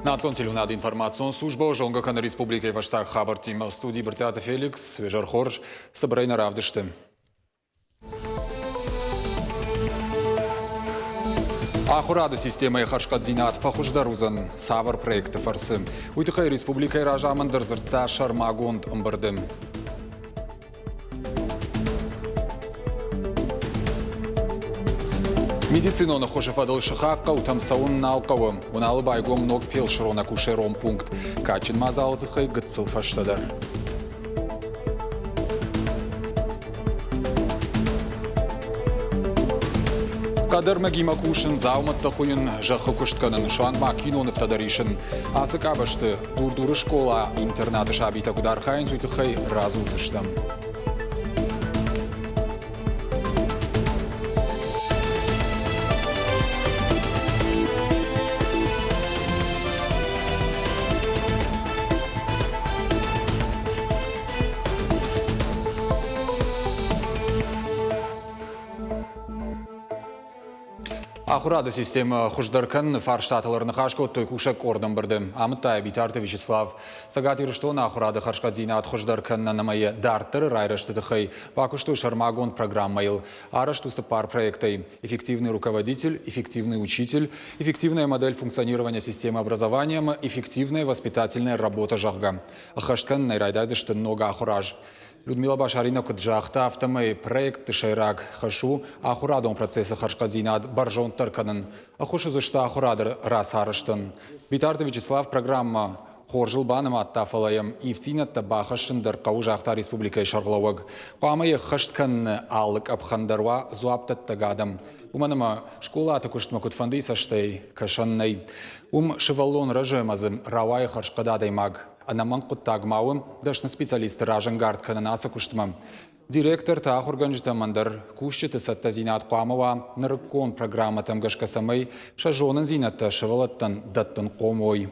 Национ телюнад информацион служба Жонгакана Республики Ваштак Хабар Тима студии Бартиата Феликс, Вежар Хорж, Сабрейна Равдышты. Ахурада система Хашкадзинат Фахуждарузан, Савар проекта Фарсы. Уйтыхай Республика Ражамандар Зырта Шармагонд Умбардым. Медицинона хошефадал шахакка утамсаун налкавым. Уналы байгом ног фельдшерона кушером пункт. Качин мазалтыхай гыцыл фаштадар. Кадыр магима кушын зауматта хуйын жақы күштканын шуан макиноны фтадаришын. Асык абашты дурдуры школа интернаты шабита кудархайын суйтыхай разу зыштым. Ахурада система хуждаркан фарштаталарны хашкот той кушак ордам бирдим. Амыттай битарты Вячеслав. Сагат ирыштона ахурада хашкадзинат хуждарканна намайы дартыры райрашты тыхай. Пакушту шармагон программайл. Арашту сапар проектой. Эффективный руководитель, эффективный учитель, эффективная модель функционирования системы образования, эффективная воспитательная работа жахга. Хашкан найрайдайзы что много ахураж. Людмила Башарина куджахта автомой проект шайрак хашу ахурадон процесса хашказинат баржон тарканын. Ахушу зашта ахурадыр расарыштын. Битарты Вячеслав программа хоржыл баным аттафалайым ивтинатта бахашындар қаужахта республика шарғылауыг. Қамайы хаштканны алык абхандарва зуаптаттагадым. Уманыма школа атыкуштма кутфанды саштай кашаннай. Шевалон режимазы равай харшкададай маг. Анаман куттагмауым дашны специалисты ражангард кананаса куштма. Директор тахурганжта мандар кушчеты сатта зинат қамыва нарыккон программа тамгашкасамай шажонын зинатта шевалаттан даттын қомой.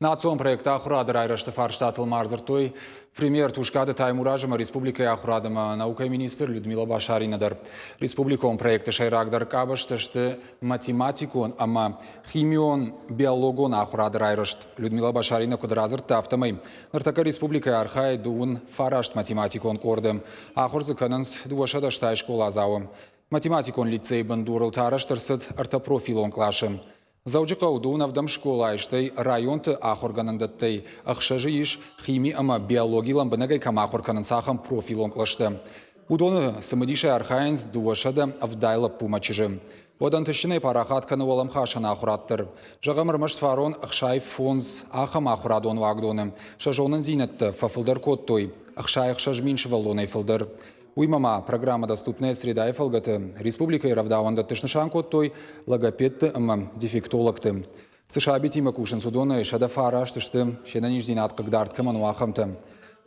Национ проекта ахурадыр айрашты фарштатыл марзыртой. Премьер Тушкады Таймуражыма Республика Ахурадыма наука министр Людмила Башаринадар. Республикон проекты шайрагдар кабаштышты математикон, ама химион биологон ахурадыр айрашт. Людмила Башарина кудразыр тафтамай. Нартака Республика Архай дуын фарашт математикон кордым. Ахурзы канынс дуашадаштай школа зауым. Математикон лицей бандурыл тараштырсыд артопрофилон клашым. Заужықа удуынавдам школа іштай районты ахорганындаттай ақшажы еш хими ама биологиялан бінігай кам ахорганын сахам профилон клашты. Удоны сымыдишай архайынз дуашада авдайла пумачыжы. Одан тышынай парахатканы олам хашан ахураттыр. Жағамырмышт фарон ақшай фонз ахам ахурадон вагдоны. Шажонын зинетті фафылдар коттой. Ақшай ақшаж миншывалонай фылдар. Уймама программа доступная среда и фалгаты. Республика и равдаванда тышнышан коттой логопедты ама дефектологты. США битима кушын судоны шадафара штышты шенаниш зинат кагдарт камануахамты.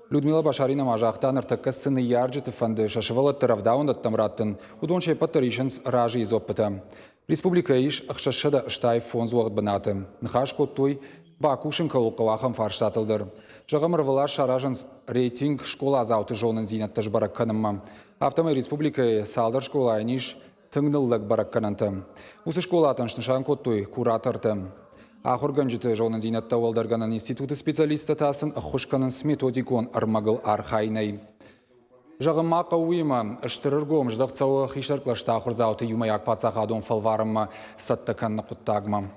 Людмила Башарина мажахтан артака сыны ярджеты фанды шашывалатты равдаванда тамраттын. Удончай паттаришенс ражи из опыта. Республика иш ахшашада штай фонзуагд банаты. Нхаш коттой бакушын каулкалахам фарштатылдыр. Жағамырвалар шаражынс рейтинг школа азауты жонын зинаттыш баракканымма. Автомай республика салдар школа айниш тыңныллық бараккананты. Усы школа атаншнышан коттой кураторты. Ахурганжыты жонын зинатта олдарганын институты специалисты тасын ахушканын методикон армагыл архайнай. Жағымма қауыйма ыштырыргом ждақцауы хиштарклашта ахурзауты юмаяк пацахадон фалварымма саттаканны құттагма.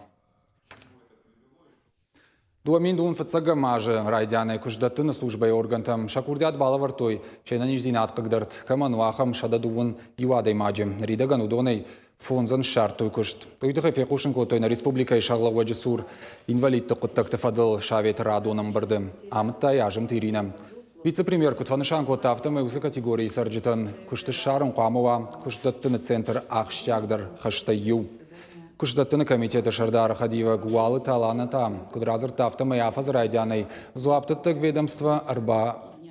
Дуамин дуун фыцага мажы райдяны куждаттыны службай органтам шакурдят балавартой чайнаниш зинат кагдарт камануахам шададуун юадай маджи ридаган удонай фонзан шартой кушт. Уйдыхай фекушын котой на республика и шаглаваджи сур инвалидты куттакты фадыл шавет радоном барды. Амыттай ажым тирина. Вице-премьер кутфанышан коттафтамай усы категории сарджитан кушты шарын қамова куждаттыны центр ахштягдар хаштайю. Кушдаттыны комитеті Шардара Хадиева Гуалы таланата, кудразыр тафтамай афаз райдяной зуаптыттық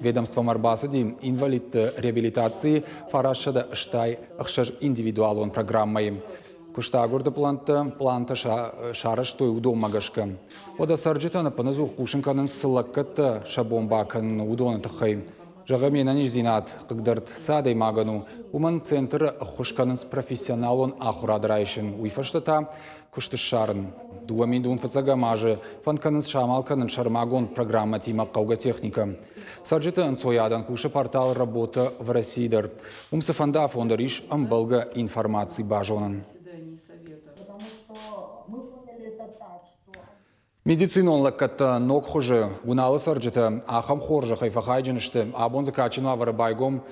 ведомством арбасыди инвалидты реабилитации фарашада штай ақшаж индивидуалон программай. Куштагурды планта шараштой удом магашка. Ода сарджитана паназух кушынканын сылаккатты шабомбакын удоны тахай. Жағы менен зинат қығдырд садай мағану. Уман центр хушканыз профессионалон ахурадырайшын уйфаштата күшті шарын. Дуамин дун фацага мажы фанканыз шамалканын шармагон программа тима қауға техника. Сарджита анцоядан куша портал работа в Российдер. Умсы фанда фондариш амбалга информации бажонан. Медицинон лаккатта ног хуже, уналы сарджита ахам хоржа хайфахайджинышты, абон закачину авара байгом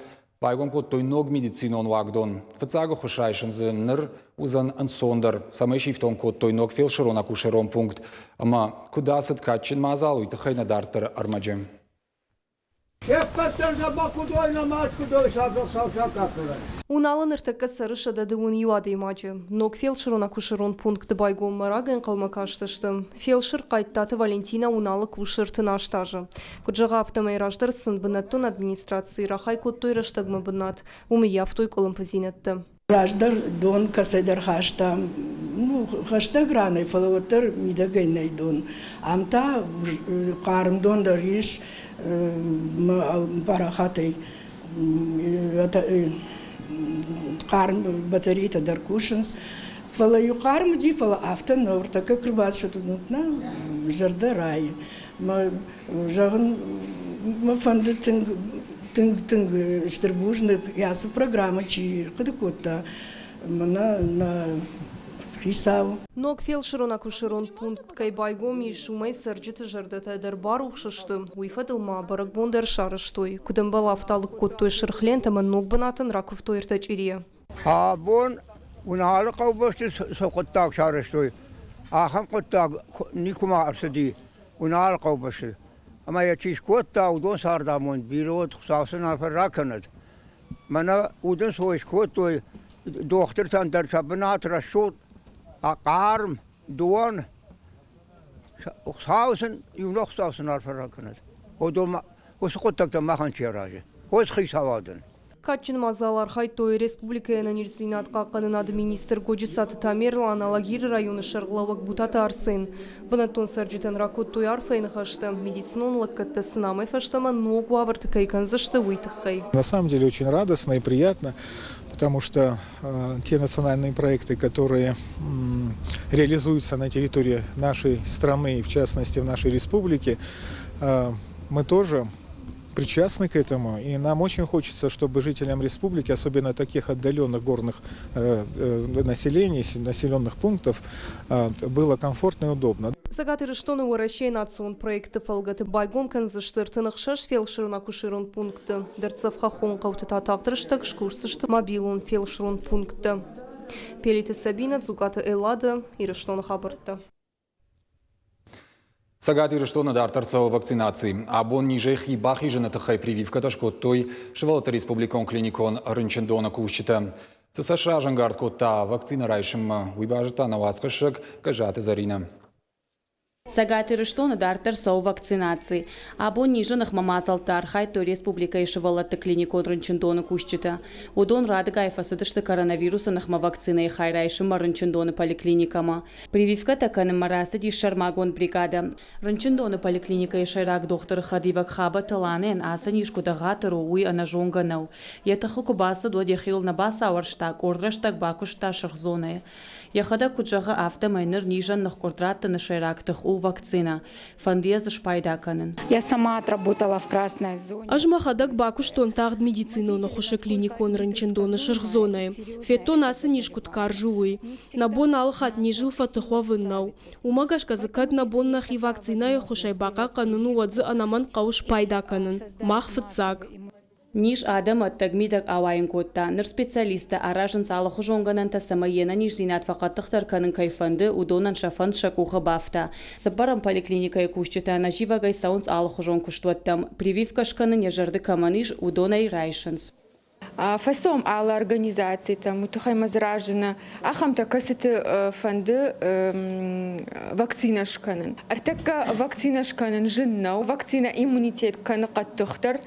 коттой ног медицинон вагдон. Фацага хушайшынзы ныр узан ансондар, самай шифтон коттой ног фелшерон акушерон пункт, ама кудасыт качын мазалу и тахайна дартар армаджем. Уналын ыртакка сарыша дадыуын юады имаджы. Ног фелшерон акушерон пункты байгом мараген қалмакаштышты. Фелшер қайттаты Валентина уналы кушер тынаштажы. Куджаға автомайраждар сынбынаттон администрации рахай коттой раштагмы бынат. Умы яфтой колым позинетті. Раждар дон касайдар хашта, хашта граной фалаватар мидагайнай дон. Амта қарым дондар еш парахатай қарым батарейта даркушынс. Фала юқарым ди фала автон, но ортака крыбат что-то нутна жарда рай. Жағын фанды тынг штербужны ясы программа чи кыдыкотта на хисау. Ног фелшерон акушерон пункт кай байгом и шумай сарджиты жардата дарбар ухшышты. Уйфадылма барак бондар шарыштой. Кудым бала авталык коттой шырхлентама ног банатын раков тойртач ирия. Бон уналы қаубашты соқыттақ шарыштой. Ахам қыттақ никума арсыди уналы қаубашты. Ama yaçış kotta udon sardamon birot xusasına ferrakanat. Mana udon soğuş kottoy doktor tantar çabınat raşot aqarm duan xusasın yunok xusasına ferrakanat. Odom osqottakta mahan çerajı. Os xisavadın. Качын мазалар хайтой республиканың нирсинат қаққанын ады министр Годжисаты Тамерлы аналогир районы шарғылауық бутаты арсын. Бұнаттон сарджитан ракоттой арфайны хашты. Медицинон лаккатты сынамай фаштама ногу аварты кайканзышты уйтықхай. На самом деле очень радостно и приятно, потому что те национальные проекты, которые реализуются на территории нашей страны, в частности в нашей республике, мы тоже причастны к этому, и нам очень хочется, чтобы жителям республики, особенно таких отдаленных горных населенных пунктов, было комфортно и удобно. Загаты рештоны уращей национ проекты фалгаты байгом канзыштыртынық шаш фелшерон акушерон пункты. Дәрцев хахон қауты татақтырыштық шкурсышты мобилон фелшерон пункты. Пелиты Сабина, Цукаты Эллады и рештоны хабыртты. Сагати рештона дартарцова вакцинации. Абон нижех и бахи женатахай прививка ташкоттой шевалата республикон клиникон рынчендона кущита. США жангард котта вакцина райшим уйбажита на васкашек кажаты зарина. Сагаты рештона дартарцова вакцинации. Абон ниженах мамазалтар хайто республика и шевалата клиникон рынчендона кущита. Удон радыгай фасадышты коронавируса нахма вакцина и хайрайшим рынчендона поликлиникама. Прививка таканым мараса ди шармагон бригада. Рынчендона поликлиника и шайрак доктор хадивак хаба таланен аса нишкуда гатару уй анажонганау. Ятаху кубаса до дехил на баса аварштак, ордраштак бакушта шархзоная. Яхада куджага автомайнер нижен нах кордрата на шайрак таху вакцина. Фандеза шпайдаканен. Я сама отработала в красной зоне. Ажма хадак бакуштон тагд медицину на хуша клиникон рынчендона шархзоная. Фето наса нишкут каржуй. Набон алхат нижил фатыхва выннау. Умагашка закад набон нахи вакцина и хушай бака кануну вадзы анаман кауш пайдаканен. Мах фыцак. Ниш адам оттагмидак авайн котта. Ныр специалиста аражын салаху жонгананта самайена ниш зинат фақаттықтар канын кайфанды удонан шафан шакуха бафта. Сабарам поликлиника и кущита на живагай саунс алаху жон куштуаттам. Прививка шканын яжарды каманиш удонай райшынс. Фасом алла организации там утухай мазражина ахамта касыты фанды вакцина шканын. Артакка вакцина шканын жиннау вакцина иммунитет каны каттықтар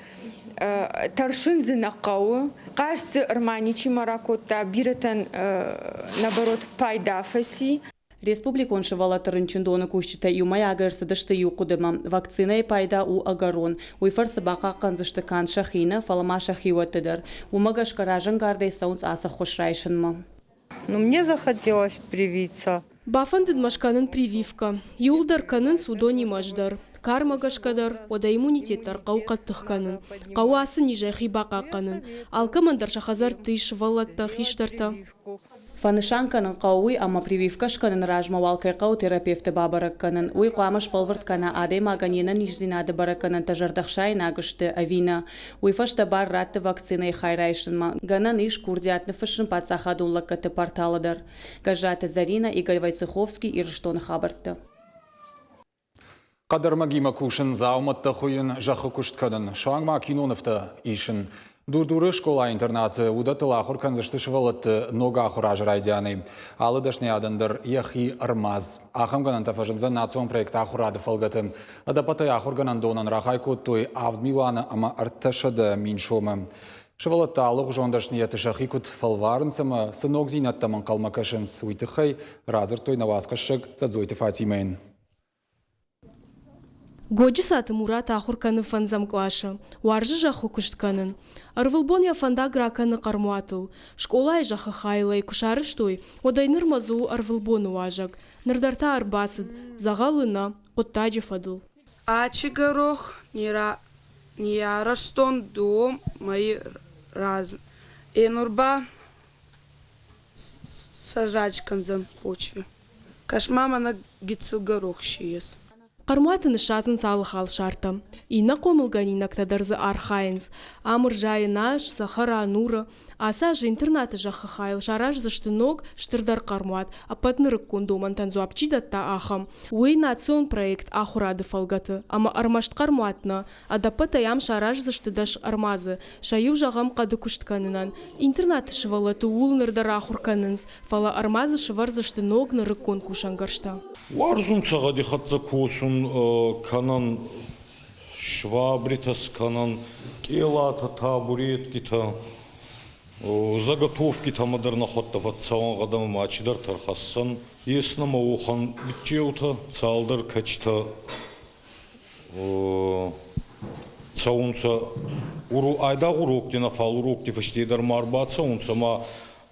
таршын зинақауы кажется арманичи маракота биратан наоборот пайда фаси. Республикон шывала тырынчындоны кушчыта юмай агырсыдышты юқудыма. Вакцина пайда у агарон. Уйфар сабаqa қанзышты кан шахина фалама шахиуаттыдыр. Умагаш каражын гардей саунц аса хошрайшынма. Ну, мне захотелось привиться. Бафандын машканын прививка. Юлдар канын судони маждар. Кармагашкадар, ода иммунитеттар қауқаттыққанын. Қауасы нижайхи бақаққанын. Алкамандар шахазар тыш валатта хиштарта. Фанышанканын қауы ама прививкашканын ражма валкай қау терапевті бабаракканын. Уй қуамаш палвырткана адей маганена нижзинады баракканын тажардақшай нагышты авина. Уйфашта бар ратты вакцинай хайрайшынма. Ганан иш курдиатны фышын пацахадуллаккаты порталадар. Гажаты Зарина, Игорь Войцеховский и Рыштон хабарты. Қадырмагима кушын зауматты құйын жақы күшткадын. Шаңма киноныфты ишін. Дурдуры школа-интернаты удатыла ахур канзышты шывалатты нога ахур ажырайдяны. Алы дашны адындыр яхи армаз. Ахам ганан тафажынзан национ проекта ахурады фалгатым. Адапатай ахур ганан донан рахай куттой авдмиланы ама арташады миншомы. Шывалатты алық жондашны еті шахи кут фалварынсымы сынок зинаттамын қалмакашынс уйтыхай разыр той наваскашык задзойты Фатимейн. Годжи саты Мурат ахурканы фанзам клаша, уаржы жаху кыштканын. Арвылбон я фанда граканы кармуатыл. Школай жахы хайлай кушарыштой, одайныр мазу арвылбону важак. Нырдарта арбасыд, загалына, коттаджи фадыл. Ачи горох, не растон дом, мои раз. Энурба сажать канзан почве. Кашмама на гицел горох шиес. Қармуатын шазын салық алшарты. Ина қомылғанина ктадарзы архайынз. Амыр жайынаш, сахара нуры. Аса же интернаты жақы хайл жараж зашты ног штырдар қармуат. Апатнырық кондоман танзу апчидатта ахам. Уй национ проект ахурады фалгаты. Ама армашт қармуатна. Адапата ям шараж зашты даш армазы. Шаю жағам қады күштканынан. Интернаты шывалаты улнырдар ахурканынз. Фала армазы шывар зашты ног нырық кон кушангаршта. Варзун цагади хатза косун канан швабритас канан келата табуреткита заготовки тамадар находта ватсаван гадам мачидар тархассан еснама ухан битчеута цалдар качта цаунца уру айда урок дина фал урок дифаштидар марбаца унца ма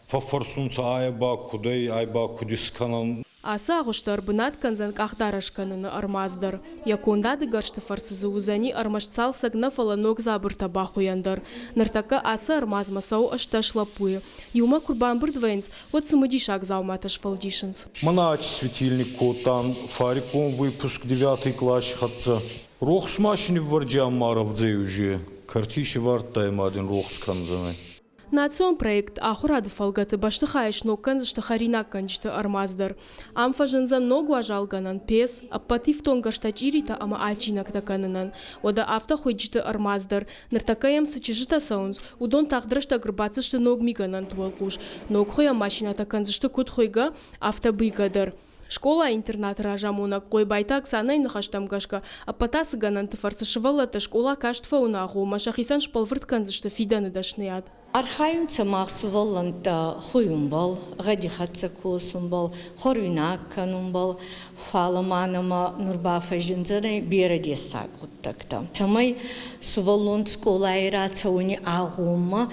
фафарсунца айба кудей айба кудисканан. Аса ағыштар бұнат канзан қақтарашқаныны армаздар. Якондады ғашты фарсызы узани армашцал сагна фаланок забырта бақуяндар. Нартака аса армазмасау ашташлапуе. Юма курбан бірдвайнс, от самодишак зауматаш фалдишынс. Манач светильник котан, фариком выпуск 9 класс хатца. Рохс машини варджам маравдзе уже. Картиши вартаем один рохс канзаны. Национ проект ахурады фалгаты башты хайш ноккан зашты харинак канчты армаздар. Амфа жынзан ногу ажалганан пес, аппатив тонгашта чирита ама ачинак таканынан. Ода авто хуйчты армаздар. Ныртакаям сычыжыта саунз. Удон тақдырышта грбацышты ног миганан туалкуш. Ног хоя машина такан зашты кут хойга автобыгадар. Школа-интернат ражамуна кой байтак санай нахаштам гашка, а патасы гананты фарцышывалата школа каштфа унаху, машахисан шпалвырткан зашты фиданы дашныят. Архайунца махсувалланта хуюмбал, гадихатца косумбал, хоруинакканумбал, фаламанама нурбафа жинзаны берадесак уттакта. Самай суваллон школа-айраца уни агума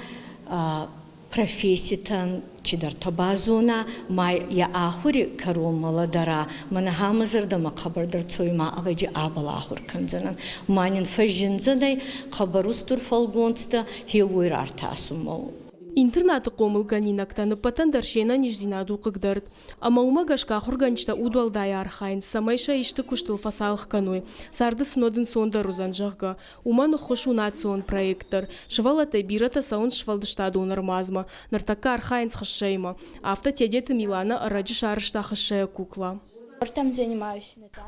професситан чидар табазуна май я ахури карумала дара манахамазарда махабардар цойма агайджи абала ахур канзанан манин фажинзадай хабарустур фалгонста хеуир артасумау. Интернаты қомылганинактаны патандаршена нижзинаду қыгдард. Ама умагашка хурганчта удуалдай архайн, самайша ишты куштыл фасалық кануй. Сарды сынодын сонда рузан жағға. Уманы хошу национ проекттар. Шывалата бирата саун швалдыштады унармазма. Нартака архайн схашшайма. Авто тедеты Милана араджи шарышта хашшая кукла.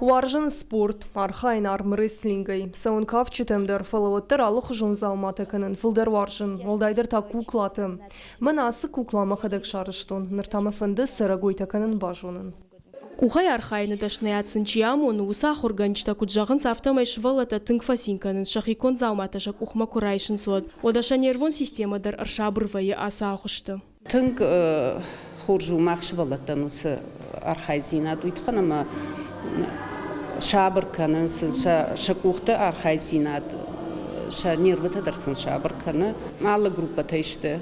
Уаржын спорт, архайн армрестлингай. Саун кавчытымдар фалавоттар алық жон зауматыканын фылдар варжын, олдайдар та куклаты. Манасы куклама хадак шарыштон, ныртамы фынды сырагой таканын бажонын. Кухай архайны дашнаятсын чиамону усах органчта куджағын сафтамай швалата тыңфасинканын шахикон зауматаша кухма курайшын сод. Одаша нервон системадар аршабырвайы аса ақышты. Тыңг хуржу мақшвалатан усы архайзинат уйтханама шабыр канын шакухты архайзинат ша нервыта дарсын шабыр каны малы группа тайшты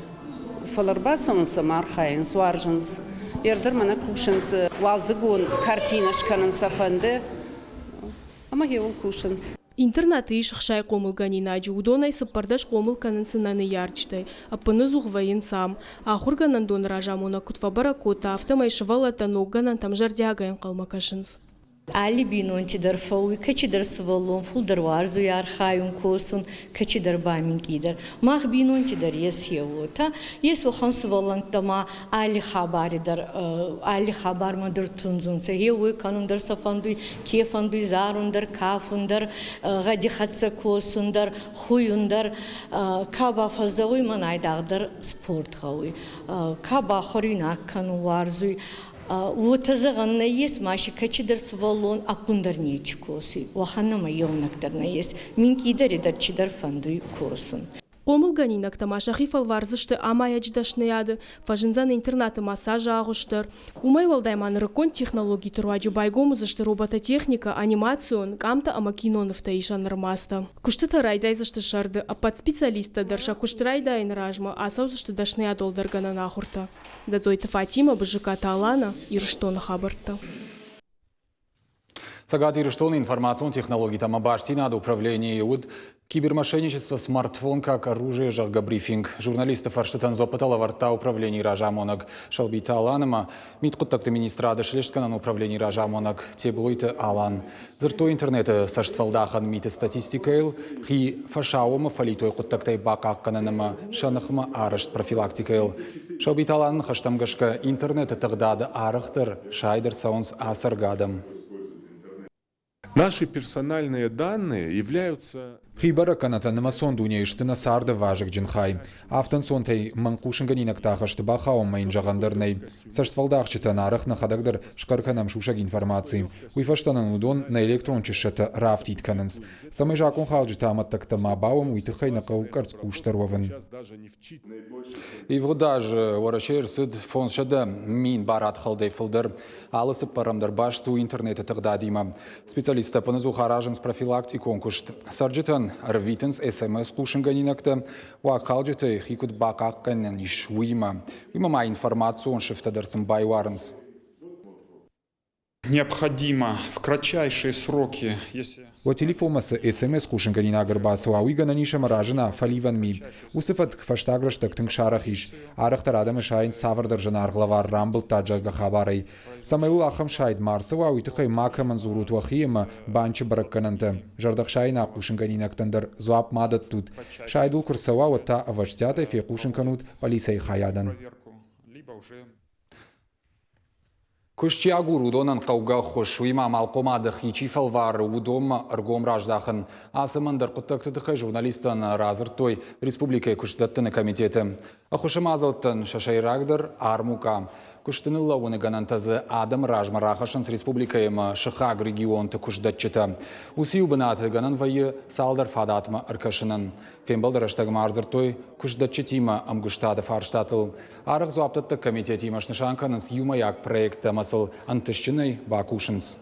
фаларбасонса мархайын суаржынс ердер мана кушынс валзыгун картинаш канын сафанды ама геол кушынс Интернаты иш хшай комыл ганинаджи, удонай саппардаш комыл канын сынаны ярчтай, а пыны зухвайын сам, а хурганан дон ражамона кутвабара кота, автомай швалата ногганан там жардягайын калмакашынс. Али бинонти дар фауи, качи дар свалон, фул дар варзу ярхайун косун, качи дар бамин кидар. Мах бинонти дар ес еота, ес вохан свалан тама али хабари дар, али хабар ма дар тунзунса, еой канун дар сафандуй, кефандуй зарун дар, кафун дар, гади хатса косун дар, хуюн дар, каба фаздауй манайдаг дар спорт хауи, каба хоринак канун варзуй, وتزغن نيس ماشي كتشدر سوالون أبندر نيجي كوسي وخنا ما يونك در نيس من كيدر در تشدر فندوي كوسن Комыл ганинак тамашахи фалварзышты амая ждашныяды, фажинзан интернаты массажа агуштыр. Умай валдайман рыкон технологий турваджи байгомузышты робототехника, анимацион, камта ама киноновта ишан нырмаста. Куштыта райдайзышты шарды, а под специалиста дарша кушты райдайын ражма, а саузышты дашная долдаргана нахурта. Задзойта Фатима, бжика Талана, ирштона хабарта. Сагат Ирштон информационные технологии там обашти надо управление ИУД. Кибермошенничество, смартфон как оружие, жарга брифинг. Журналистов арштатан зопытала варта управление ражамонок. Шалбита Аланама, миткуттакты министрада шлешткана на управление ражамонок. Теблуйте Алан. Зерто интернета саштвалдахан мите статистикайл. Хи фашаума фалитой куттактай бакаккананама шанахма арашт профилактикайл. Шалбита Алан хаштамгашка интернета тагдады арахтыр шайдер саунс асаргадам. Наши персональные данные являются... Хибара канатанама сондуне иштына сарды важык джинхай. Автан сонтай манкушынганинак тахашты бахаум майын жағандырнай. Саштвалдақчыта нарық нахадагдыр шқарканам шушаг информации. Уйфаштанан удон на электрончышыты рафтитканынс. Самай жақон халджыта аматтакта мабауам уйтыхай нақау карцкуштарвавын. И вот даже уарашер сыд фоншада мин барат халдай фылдыр. Алысып парамдар башту интернеты тагдадима. Специалиста панызу харажын с профилактикон кушт. Сарджитан Арвитенс СМС кушинганинакта, уакалджита хикут бакакканен ишуима. Имама информацию он шифтадерсом байваренс. Необходимо в кратчайшие сроки, если... Вот телефомаса СМС кушинганина гарбасу, а уигана ниша маражина фаливан ми. Усыфат кфаштаграштак тыңшарахиш. Арахтар адамы шайн савардаржан арглавар рамбл таджага хабарай. Самайул ахам шайд марсова уйтыхай мака манзурут вахиема банчы бараккананта. Жардах шайна кушинганинактандар зуап мадат тут. Шайдул курсава ватта аваштята фе кушинканут полисай хаядан. Кушчиагур удонан қауға хошуима малқомадық ичи фалвар удом аргом раждахын. Асымандар құттақтыдықы журналистан разыртой республикай күштаттыны комитеті. Ахушымазылттын шашайрагдар армука. Күштінілі оны ганантазы адам ражмарахашын с республикайым шықақ регионты күштатчыты. Усию бынаты ганан вайы салдар фадатма аркашынын. Фембалдар аштагым арзыртой күштатчытима амгуштады фарштатыл. Арық зуаптатты комитетима шнышанканын с юмаяк проекта масыл антышчыной бакушынс.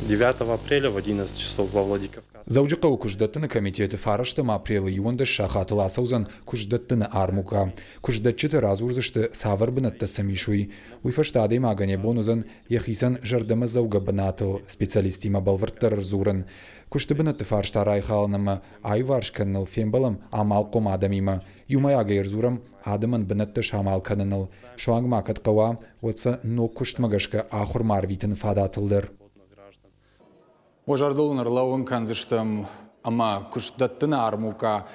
9 апреля в 11 часов во Владикавказе. Заужықау күждаттыны комитеті фарыштым апрелы юонды шахатыла саузан күждаттыны армука. Күждатчыты разурзышты савар бынатты самишуй. Уйфаштады магане бонузан яхисан жардымы зауга бынатыл специалистима балвырттар зурын. Күшті бынатты фарштарай халынымы айваршканныл фембалым амал комадамима. Юмаяга ерзурам адымын бынатты шамал каныныл. Шуанг макат қауа отса но күштмагашка ахур марвитін фадатылдыр. Ожардылын ырлауын канзыштым, ама күштаттыны армука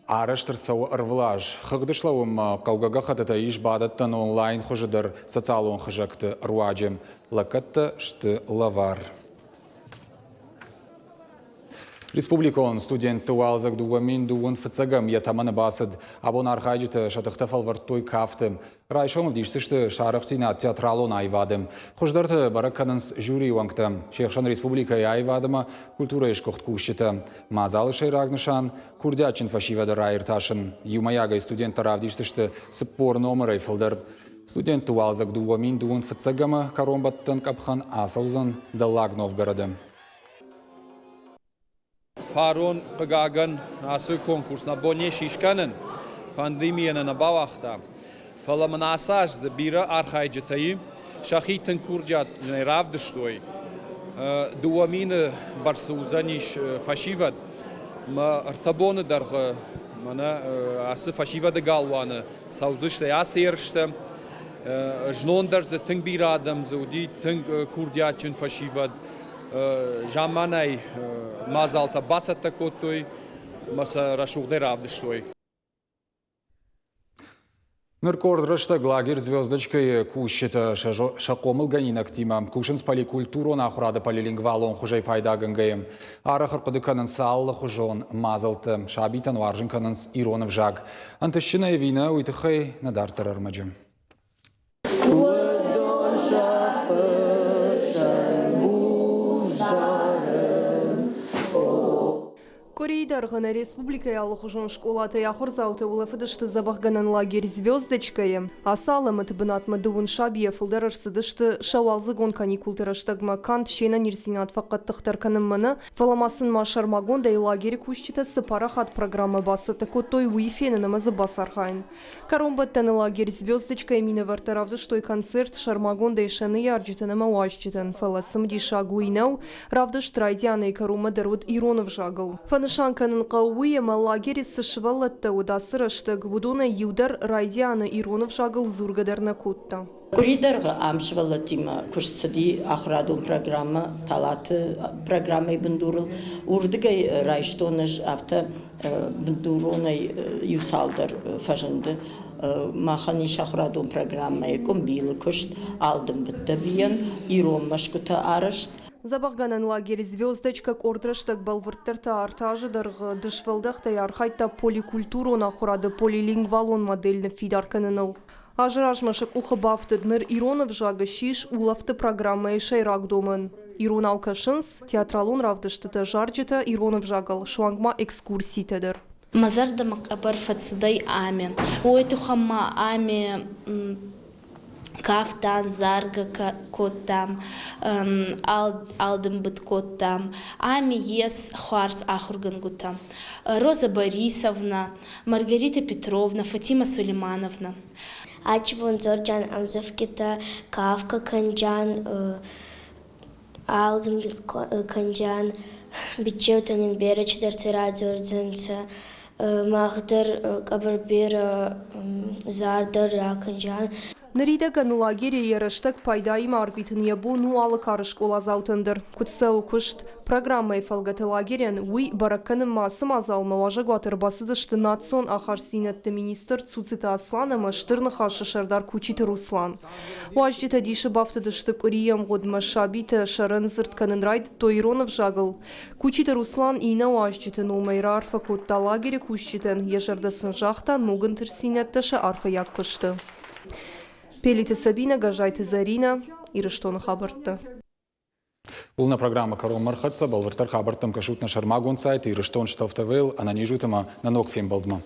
араштырсау ырвылаж. Хығдышлауым қауғаға қатыта иш бадаттан онлайн хожыдыр социалон хыжақты руаджем. Лакатты шты лавар. Республикон студенті уалзак дуғамин дуғын фыцагам етаманы басыд. Абон архайджыты шатықты фалвартой кафтым. Райшомов дишсышты шарықтина театралон айвадым. Хождарды баракканынс жюри уаңктым. Шехшан республика айвадыма культура ешкоқт кушчыты. Мазалы шайрагнышан курдячин фашивады райырташын. Юмаяга студенттар авдишсышты спор номер айфылдыр. Студент туалзак дуамин дуын фыцагама коромбаттан капхан асаузан Даллаг Новгорода. Фарон пагаган асы конкурс на боне шишканын пандемияны на бавахта. Фаламанасаж да бира архайджатаи шахитын курджат равдыштой. Дуамины барсаузаниш фашиват ма артабоны дарга мана асы фашивады галваны саузыштай асы ершты. Жнондар за тынг бирадам зауди тынг курдячын фашиват. Жаманай мазалта басата коттой маса рашугде равдыштой. Ныркорд рышта глагер звездочкой кущита шакомыл ганин актима. Кушинс поликультуру на хурада полилингвалон хужай пайда гангаем. Арахар подыканын саулы хужон мазалты. Шабитан варжынканынс иронов жаг. Антыщина евина уйтыхай надартар армаджим. Корейдаргана республика ялыхужон школаты яхурзауты улафыдышты забахганан лагерь звездочкой. Асалым этбынатмы дуын шабия фылдарырсыдышты шауалзыгон каникултыраштагма кант шена нирсинат фақаттықтар канымманы фаламасын машармагондай лагерь кущита сыпарахат программы басыты коттой уифені намазы басархайн. Коромбаттаны лагерь звездочкой мина вартаравдыштой концерт шармагондай шаны ярджитанама уажджитан. Фаласым дишагуинау равдыш трайдяны карума даруд иронов жагыл. Шанканын қауые лагерь сышвалатта удасырыштык будуна юдар райдианы иронов жагыл зургадарна кутта. Коридорга амшвалатима курсади ахрадун программа талаты программой бундурыл урдыгай райштоныш авто бундуронай юсалдар фажынды махани шахрадун программой комбилы кушт алдым бітті биян ирон машкута арышт. Забахганан лагерь звездочка кордраштак балвырттарта артажы дарғы дышвалдақтай архайта поликультуру нахурады полилингвалон модельны фидарканыныл. Ажыражмашык ухы бафтыдныр иронов жагы шиш улафты программы шайрак домын. Ирон аукашынс театралон равдыштыты жарджыта иронов жагыл шуангма экскурситедер. Мазарда макабар фацудай ами. Уэтухама ами кафтан, зарга коттам, алдым быт коттам, ами ес хуарс ахурган гутам. Роза Борисовна, Маргарита Петровна, Фатима Сулеймановна. Ачбон Зорджан Амзавкита, Кавка Канджан, алдым Канджан, Бичевтанин Беречдар Тирадзордзенца, Махдар Кабарбера Зардар Раканджан. Наридаган лагере ярыштак пайдаим арбитын ябу нуалы карышкол азаутындыр. Кутсау кушт программай фалгаты лагерен уй баракканым масым азалма важагу атырбасыдышты национ ахарсинатты министр Цуцита Асланама штырны хашы шардар кучиты Руслан. Важдита диші бафтыдышты көрием годма шабиты шарын зыртканын райды тойронов жагыл. Кучиты Руслан ина важдиты номайра арфа котта лагере кущитын ежардысын жақтан нугын тырсинатты арфа яккышты. Пелиты Сабина, Гажайты Зарина, Ирыштоны хабартты. Улна программа «Кором Мархатса», Балвартар хабартам кашут на шармагон сайт, Ирыштон штофтавел, а на нижутама на ног фем балдма.